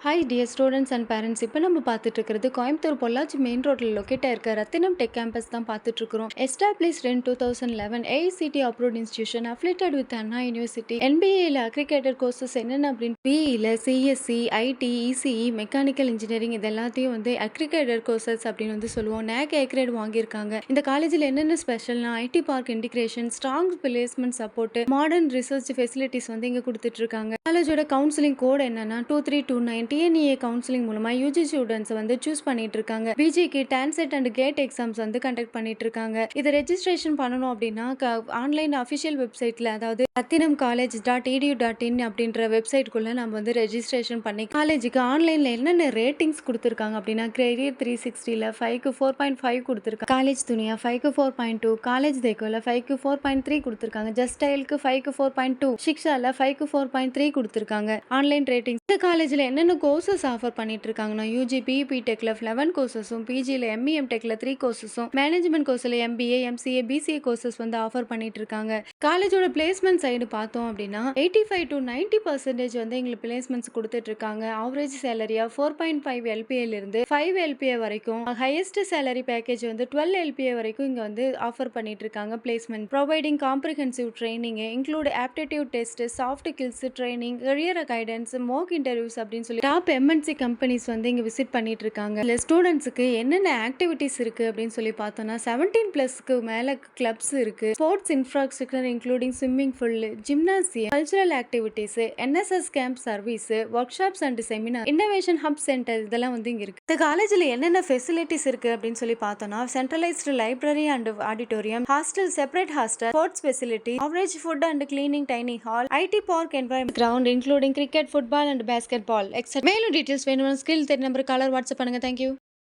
Hi dear students and parents. இப்போ நம்ம பார்த்துட்டு இருக்கிறது கோயம்புத்தூர் பொள்ளாச்சி மெயின் ரோட்டில் லொக்கேட்டாக இருக்க ரத்தினம் டெக் கேம்பஸ் தான் பார்த்துட்டு இருக்கிறோம். Established in 2011, AICTE approved institution, affiliated with Anna university. என்பிஏல அக்ரிகேட்டட் கோர்சஸ் என்னென்ன அப்படின்னு பிஇல CSC, IT, ECE, mechanical engineering இது எல்லாத்தையும் வந்து அக்ரிகேட்டட் கோர்சஸ் அப்படின்னு வந்து சொல்லுவோம். நேக் ஏ கிரேட் வாங்கியிருக்காங்க. இந்த காலேஜில் என்னென்ன ஸ்பெஷல்னா IT park integration, strong placement support, modern research facilities வந்து இங்கே கொடுத்துட்டு இருக்காங்க. காலேஜோட கவுன்சிலிங் கோட் என்னன்னா 2329. டிஎன்இஏ கவுன்சிலிங் மூலமா யூஜி ஸ்டூடெண்ட்ஸ் வந்து சூஸ் பண்ணிட்டு இருக்காங்க. பிஜிக்கு டான்செட் அண்ட் கேட் எக்ஸாம்ஸ் வந்து கண்டக்ட் பண்ணிட்டு இருக்காங்க. இதை ரெஜிஸ்ட்ரேஷன் பண்ணணும் அப்படின்னா ஆன்லைன் அஃபிஷியல் வெப்சைட்ல, அதாவது ratinamcollege.edu.in அப்படின்ற வெப்சைட்குள்ள நம்ம வந்து ரெஜிஸ்ட்ரேஷன் பண்ணி காலேஜுக்கு ஆன்லைன்ல என்னென்ன ரேட்டிங்ஸ் கொடுத்துருக்காங்க அப்படின்னா கிரேடியர் 360ல 5க்கு 4.5 கொடுத்துருக்காங்க. காலேஜ் துணியா 5க்கு 4.2, காலேஜ் தேக்கோல 5க்கு 4.3 கொடுத்துருக்காங்க. ஜஸ்டைலுக்கு 5க்கு 4.2, ஷிக்ஷால 5க்கு 4.3 கொடுத்துருக்காங்க. Online rating. இந்த காலேஜில் என்னென்ன கோர்சஸ் ஆஃபர் பண்ணிட்டு இருக்காங்கன்னா யூஜி பிஇபி டெக்ல 11 கோர்சஸும், பிஜியில் எம்இஎம் டெக்ல 3 கோர்சஸும், மேனேஜ்மெண்ட் கோர்ஸில் எம்பிஏ, எம்சிஏ, பிசிஏ கோர்சஸ் வந்து ஆஃபர் பண்ணிட்டு இருக்காங்க. காலேஜோட பிளேஸ்மெண்ட் சைடு பார்த்தோம் அப்படின்னா 85 to 90% வந்து எங்களுக்கு பிளேஸ்மெண்ட்ஸ் கொடுத்துட்டு இருக்காங்க. ஆவரேஜ் சேலரியா 4.5 எல்பிஏல இருந்து 5 எல்பிஏ வரைக்கும், ஹையஸ்ட் சேலரி பேக்கேஜ் வந்து 12 எல்பிஏ வரைக்கும் இங்க வந்து ஆஃபர் பண்ணிட்டு இருக்காங்க. Placement providing comprehensive training, include aptitude test, soft skills training, career guidance, mock interviews அப்படின்னு சொல்லி டாப் எம்என்சி கம்பெனிஸ் வந்து இங்க விசிட் பண்ணிட்டு இருக்காங்க. இல்ல ஸ்டூடெண்ட்ஸுக்கு என்னென்ன ஆக்டிவிட்டிஸ் இருக்கு அப்படின்னு சொல்லி பார்த்தோம்னா 17+ மேல கிளப்ஸ் இருக்கு. Sports infrastructure including swimming pool, gymnasium, cultural activities, NSS camp service, work shops and seminar, innovation hub centre இதெல்லாம் வந்து இங்க இருக்கு. இந்த காலேஜ்ல என்னென்ன ஃபெசிலிட்டிஸ் இருக்கு அப்படின்னு சொல்லி பார்த்தோம்னா centralised library and auditorium, hostel, separate hostel, sports facility, average food and cleaning, dining hall, IT park, environment ground including cricket, football and basketball etcetera. மேலும் டீடைல்ஸ் வேணும்னா ஸ்கில் தெரிய நம்பர் காலர் வாட்ஸ்அப் பண்ணுங்க. Thank you.